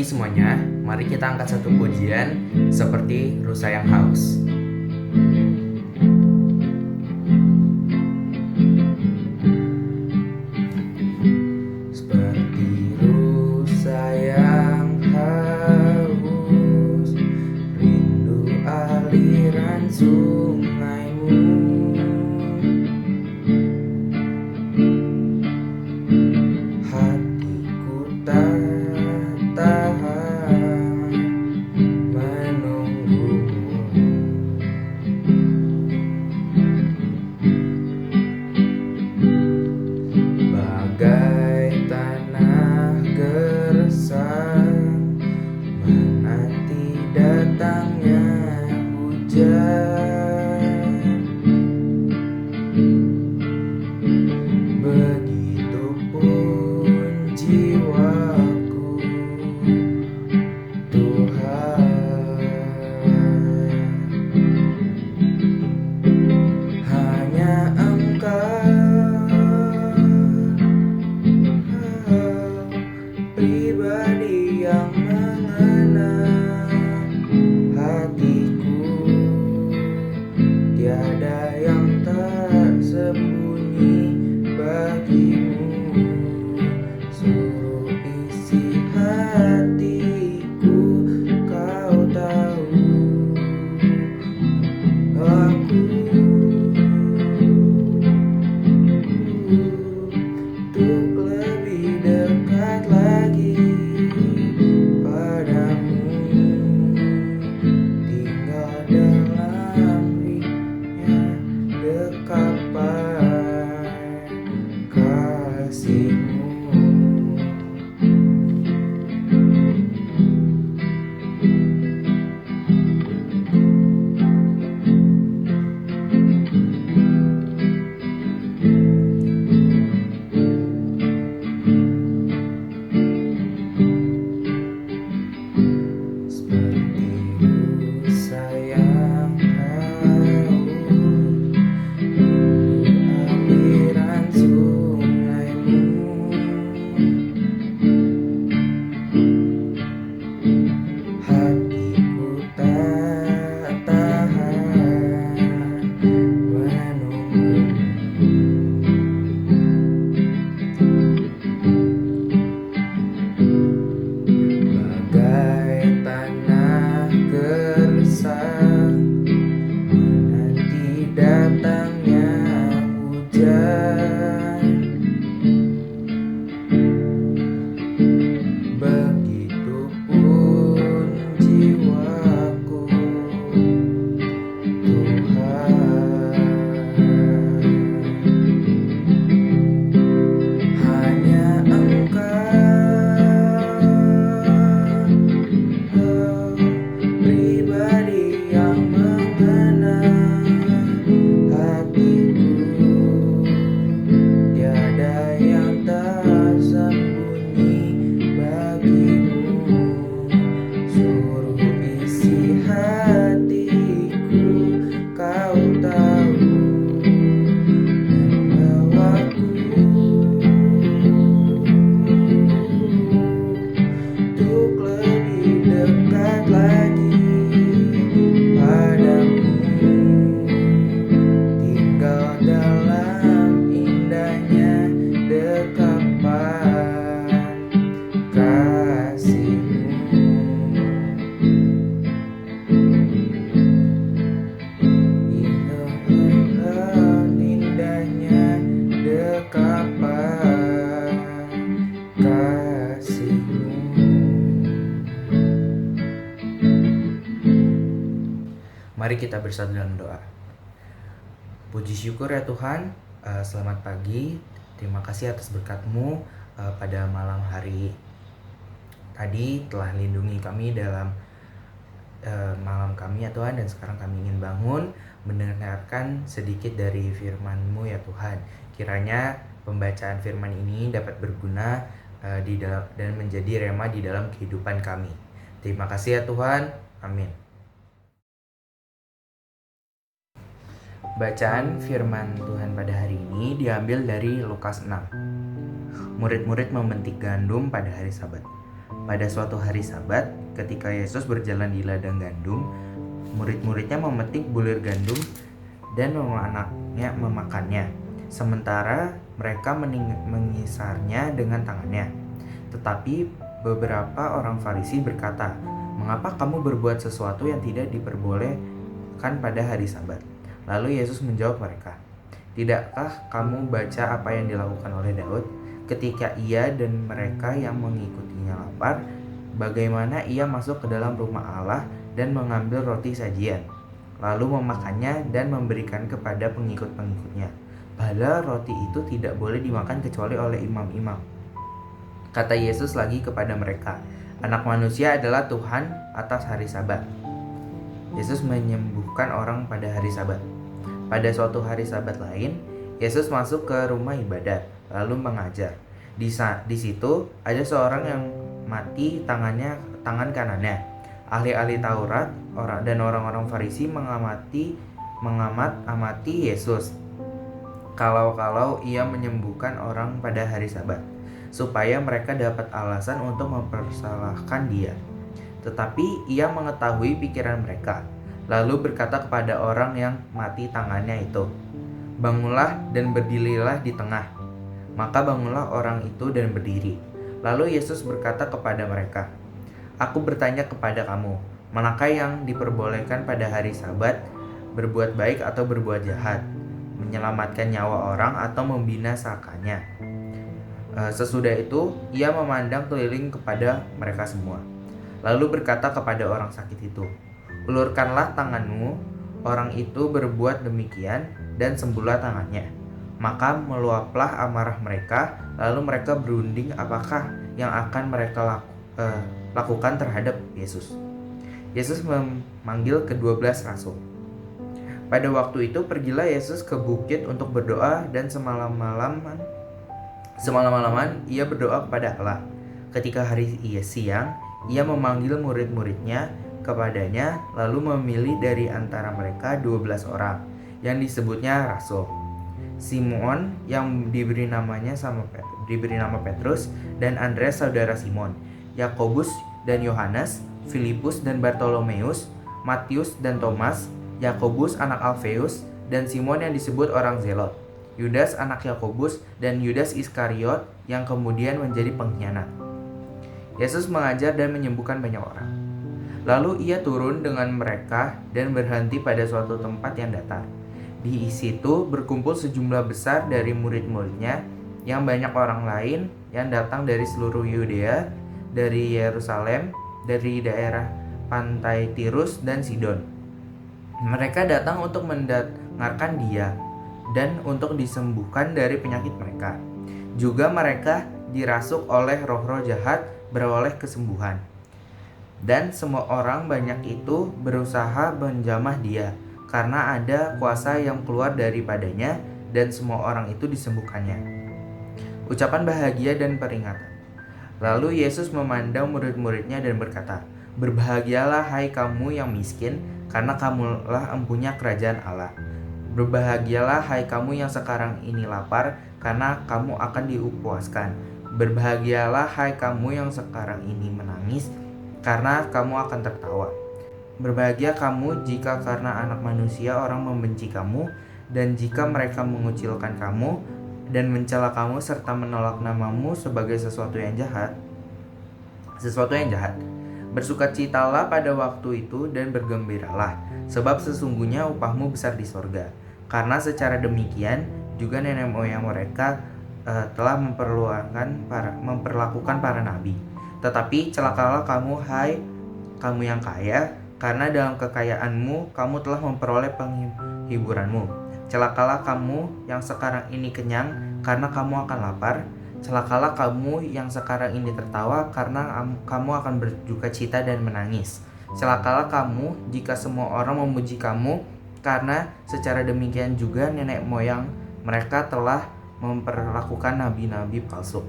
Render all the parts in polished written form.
pagi semuanya, mari kita angkat satu pujian seperti rusa yang haus. Seperti rusa yang haus, rindu aliran sungaimu. Hatiku tak tahan menunggumu. Bagai tanah gersang menanti datangnya hujan, begitupun jiwaku, Tuhan. Hanya Engkau, pribadi yang mengenal hatiku, tiada yang tersembunyi bagimu. Suruh isi hatiku, Kau tahu aku untuk lebih dekat lagi padamu, tinggal dalam ringnya dekapan kasih-Mu. Seperti rusa yang haus, rindu aliran sungaimu. Hatiku tak tahan menunggumu. Bagai tanah gersang menanti datangnya hujan, begitupun jiwaku, Tuhan. Hanya Engkau, pribadi yang mengenal hatiku, tiada yang tersembunyi bagimu. Suruh isi hatiku, Kau tahu, dan bawaku untuk lebih dekat lagi padamu, tinggal dalam indahnya dekapan kasih-Mu. Indahnya dekapan kasih-Mu. Mari kita bersatu dalam doa. Puji syukur ya Tuhan, selamat pagi. Terima kasih atas berkat-Mu pada malam hari tadi, telah lindungi kami dalam malam kami ya Tuhan. Dan sekarang kami ingin bangun mendengarkan sedikit dari firman-Mu ya Tuhan. Kiranya pembacaan firman ini dapat berguna di dalam dan menjadi rema di dalam kehidupan kami. Terima kasih ya Tuhan. Amin. Bacaan firman Tuhan pada hari ini diambil dari Lukas 6. Murid-murid memetik gandum pada hari Sabat. Pada suatu hari Sabat, ketika Yesus berjalan di ladang gandum, murid-muridnya memetik bulir gandum dan memakannya, sementara mereka mengisarnya dengan tangannya. Tetapi beberapa orang Farisi berkata, "Mengapa kamu berbuat sesuatu yang tidak diperbolehkan pada hari Sabat?" Lalu Yesus menjawab mereka, "Tidakkah kamu baca apa yang dilakukan oleh Daud ketika ia dan mereka yang mengikutinya lapar? Bagaimana ia masuk ke dalam rumah Allah dan mengambil roti sajian, lalu memakannya dan memberikan kepada pengikut-pengikutnya. Padahal roti itu tidak boleh dimakan kecuali oleh imam-imam." Kata Yesus lagi kepada mereka, "Anak manusia adalah Tuhan atas hari Sabat." Yesus menyembuhkan orang pada hari Sabat. Pada suatu hari Sabat lain, Yesus masuk ke rumah ibadat, lalu mengajar. Di situ ada seorang yang mati tangan kanannya. Ahli-ahli Taurat dan orang-orang Farisi mengamati Yesus kalau ia menyembuhkan orang pada hari Sabat, supaya mereka dapat alasan untuk mempersalahkan dia. Tetapi ia mengetahui pikiran mereka, lalu berkata kepada orang yang mati tangannya itu, "Bangunlah dan berdirilah di tengah." Maka bangunlah orang itu dan berdiri. Lalu Yesus berkata kepada mereka, "Aku bertanya kepada kamu, manakah yang diperbolehkan pada hari Sabat, berbuat baik atau berbuat jahat, menyelamatkan nyawa orang atau membinasakannya?" Sesudah itu, ia memandang keliling kepada mereka semua, lalu berkata kepada orang sakit itu, "Ulurkanlah tanganmu." Orang itu berbuat demikian dan sembuhlah tangannya. Maka meluaplah amarah mereka, lalu mereka berunding apakah yang akan mereka lakukan terhadap Yesus. Yesus memanggil ke-12 rasul. Pada waktu itu pergilah Yesus ke bukit untuk berdoa, dan semalam-malaman ia berdoa kepada Allah. Ketika hari siang, ia memanggil murid-muridnya kepadanya, lalu memilih dari antara mereka 12 orang yang disebutnya rasul. Simon yang diberi nama Petrus, dan Andreas saudara Simon, Yakobus dan Yohanes, Filipus dan Bartolomeus, Matius dan Thomas, Yakobus anak Alfeus, dan Simon yang disebut orang Zelot, Yudas anak Yakobus, dan Yudas Iskariot yang kemudian menjadi pengkhianat. Yesus mengajar dan menyembuhkan banyak orang. Lalu ia turun dengan mereka dan berhenti pada suatu tempat yang datar. Di situ berkumpul sejumlah besar dari murid-muridnya, yang banyak orang lain yang datang dari seluruh Yudea, dari Yerusalem, dari daerah pantai Tirus dan Sidon. Mereka datang untuk mendengarkan dia dan untuk disembuhkan dari penyakit mereka. Juga mereka dirasuk oleh roh-roh jahat beroleh kesembuhan. Dan semua orang banyak itu berusaha menjamah dia, karena ada kuasa yang keluar daripadanya, dan semua orang itu disembuhkannya. Ucapan bahagia dan peringatan. Lalu Yesus memandang murid-muridnya dan berkata, "Berbahagialah hai kamu yang miskin, karena kamulah empunya kerajaan Allah. Berbahagialah hai kamu yang sekarang ini lapar, karena kamu akan dipuaskan. Berbahagialah hai kamu yang sekarang ini menangis, karena kamu akan tertawa. Berbahagia kamu jika karena Anak Manusia orang membenci kamu, dan jika mereka mengucilkan kamu dan mencela kamu serta menolak namamu sebagai sesuatu yang jahat. Bersukacitalah pada waktu itu dan bergembiralah, sebab sesungguhnya upahmu besar di sorga. Karena secara demikian juga nenek moyang mereka telah memperlakukan para nabi. Tetapi celakalah kamu, hai kamu yang kaya, karena dalam kekayaanmu kamu telah memperoleh penghiburanmu. Celakalah kamu yang sekarang ini kenyang, karena kamu akan lapar. Celakalah kamu yang sekarang ini tertawa, karena kamu akan berduka cita dan menangis. Celakalah kamu jika semua orang memuji kamu, karena secara demikian juga nenek moyang mereka telah memperlakukan nabi-nabi palsu.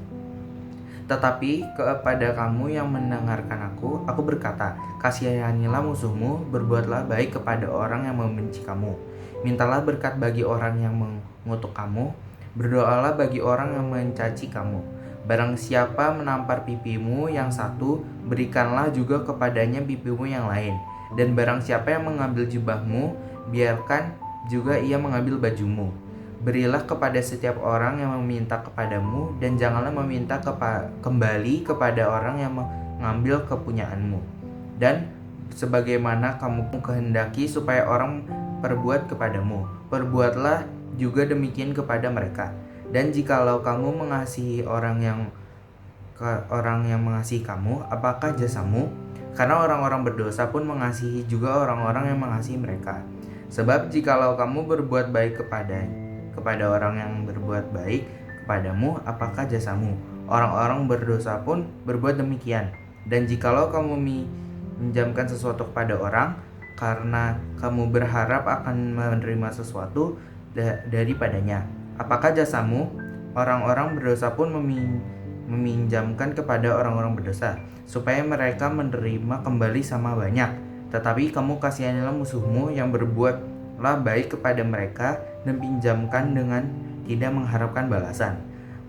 Tetapi kepada kamu yang mendengarkan aku berkata, kasihanilah musuhmu, berbuatlah baik kepada orang yang membenci kamu, mintalah berkat bagi orang yang mengutuk kamu, berdoalah bagi orang yang mencaci kamu. Barang siapa menampar pipimu yang satu, berikanlah juga kepadanya pipimu yang lain. Dan barang siapa yang mengambil jubahmu, biarkan juga ia mengambil bajumu. Berilah kepada setiap orang yang meminta kepadamu, dan janganlah meminta kembali kepada orang yang mengambil kepunyaanmu. Dan sebagaimana kamu kehendaki supaya orang perbuat kepadamu, perbuatlah juga demikian kepada mereka. Dan jikalau kamu mengasihi orang yang mengasihi kamu, apakah jasamu? Karena orang-orang berdosa pun mengasihi juga orang-orang yang mengasihi mereka. Sebab jikalau kamu berbuat baik kepada orang yang berbuat baik kepadamu, apakah jasamu? Orang-orang berdosa pun berbuat demikian. Dan jikalau kamu meminjamkan sesuatu kepada orang, karena kamu berharap akan menerima sesuatu daripadanya, apakah jasamu? Orang-orang berdosa pun meminjamkan kepada orang-orang berdosa, supaya mereka menerima kembali sama banyak. Tetapi kamu kasihanilah musuhmu, yang berbuatlah baik kepada mereka, dan pinjamkan dengan tidak mengharapkan balasan.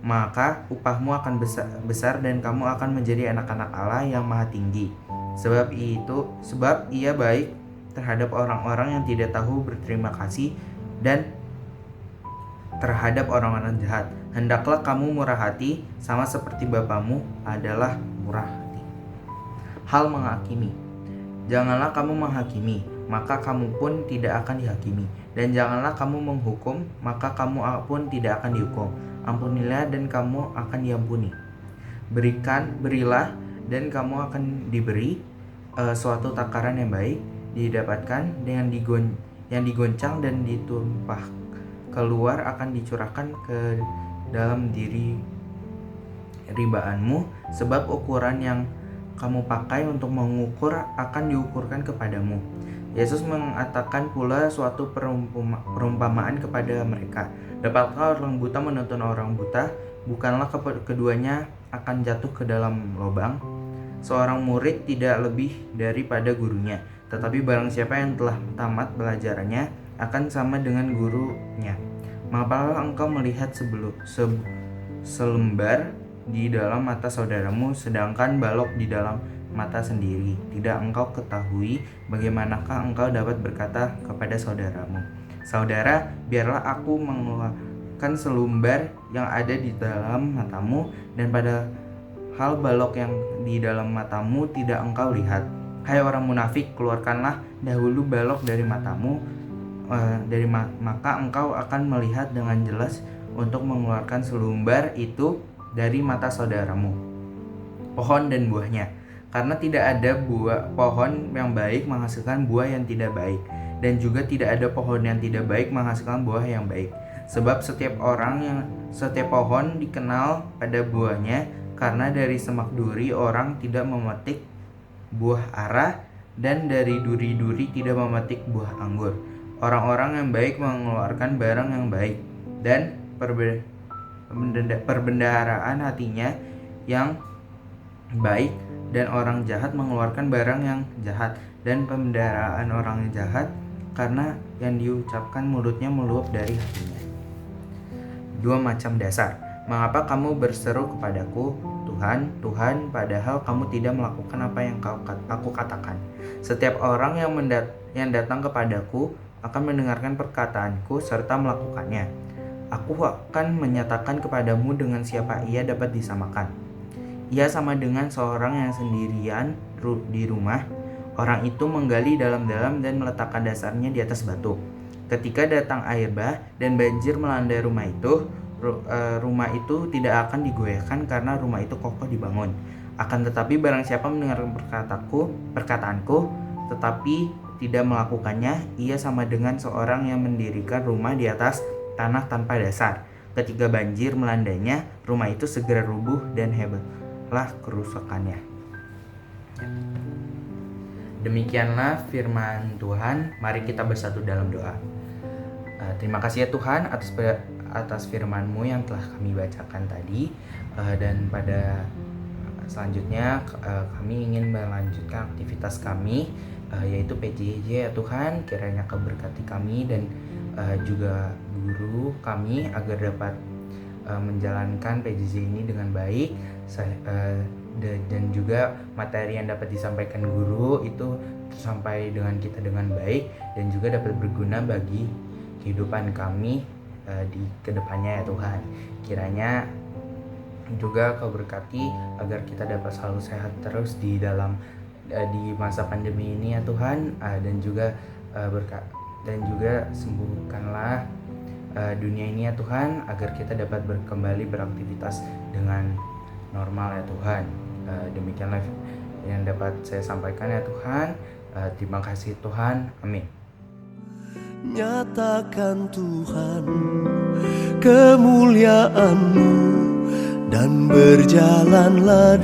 Maka upahmu akan besar dan kamu akan menjadi anak-anak Allah yang Maha Tinggi. Sebab ia baik terhadap orang-orang yang tidak tahu berterima kasih dan terhadap orang-orang jahat. Hendaklah kamu murah hati, sama seperti Bapamu adalah murah hati. Hal menghakimi. Janganlah kamu menghakimi, maka kamu pun tidak akan dihakimi. Dan janganlah kamu menghukum, maka kamu pun tidak akan dihukum. Ampunilah dan kamu akan diampuni. Berilah dan kamu akan diberi. Suatu takaran yang baik didapatkan, dengan yang digoncang dan ditumpah keluar akan dicurahkan ke dalam diri ribaanmu. Sebab ukuran yang kamu pakai untuk mengukur akan diukurkan kepadamu. Yesus mengatakan pula suatu perumpamaan kepada mereka. Dapatkah orang buta menuntun orang buta? Bukanlah keduanya akan jatuh ke dalam lubang? Seorang murid tidak lebih daripada gurunya, tetapi barang siapa yang telah tamat belajarannya akan sama dengan gurunya. Mengapalah engkau melihat selembar di dalam mata saudaramu, sedangkan balok di dalam mata sendiri? Tidak engkau ketahui bagaimanakah engkau dapat berkata kepada saudaramu, saudara, biarlah aku mengeluarkan selumbar yang ada di dalam matamu, dan pada hal balok yang di dalam matamu tidak engkau lihat? Hai orang munafik, keluarkanlah dahulu balok dari matamu, maka engkau akan melihat dengan jelas untuk mengeluarkan selumbar itu dari mata saudaramu. Pohon dan buahnya. Karena tidak ada pohon yang baik menghasilkan buah yang tidak baik, dan juga tidak ada pohon yang tidak baik menghasilkan buah yang baik. Sebab setiap pohon dikenal pada buahnya, karena dari semak duri orang tidak memetik buah ara, dan dari duri-duri tidak memetik buah anggur. Orang-orang yang baik mengeluarkan barang yang baik, dan perbendaharaan hatinya yang baik, dan orang jahat mengeluarkan barang yang jahat, dan pembendaharaan orang yang jahat, karena yang diucapkan mulutnya meluap dari hatinya. 2 macam dasar. Mengapa kamu berseru kepadaku, Tuhan, Tuhan, padahal kamu tidak melakukan apa yang aku katakan? Setiap orang yang datang kepadaku akan mendengarkan perkataanku serta melakukannya. Aku akan menyatakan kepadamu dengan siapa ia dapat disamakan. Ia sama dengan seorang yang sendirian di rumah. Orang itu menggali dalam-dalam dan meletakkan dasarnya di atas batu. Ketika datang air bah dan banjir melanda rumah itu tidak akan digoyahkan, karena rumah itu kokoh dibangun. Akan tetapi barang siapa mendengarkan perkataanku tetapi tidak melakukannya, ia sama dengan seorang yang mendirikan rumah di atas tanah tanpa dasar. Ketika banjir melandanya, rumah itu segera rubuh dan hebatlah kerusakannya. Demikianlah firman Tuhan. Mari kita bersatu dalam doa. Terima kasih ya Tuhan atas firman-Mu yang telah kami bacakan tadi, dan pada selanjutnya kami ingin melanjutkan aktivitas kami, yaitu PJJ ya Tuhan. Kiranya Kau berkati kami dan juga guru kami agar dapat menjalankan PJJ ini dengan baik. Dan juga materi yang dapat disampaikan guru itu sampai dengan kita dengan baik dan juga dapat berguna bagi kehidupan kami di kedepannya ya Tuhan. Kiranya juga Kau berkati agar kita dapat selalu sehat terus di masa pandemi ini ya Tuhan, dan juga sembuhkanlah dunia ini ya Tuhan, agar kita dapat kembali beraktivitas dengan normal ya Tuhan. Demikianlah yang dapat saya sampaikan ya Tuhan. Terima kasih Tuhan, amin. Nyatakan Tuhan kemuliaan-Mu dan berjalanlah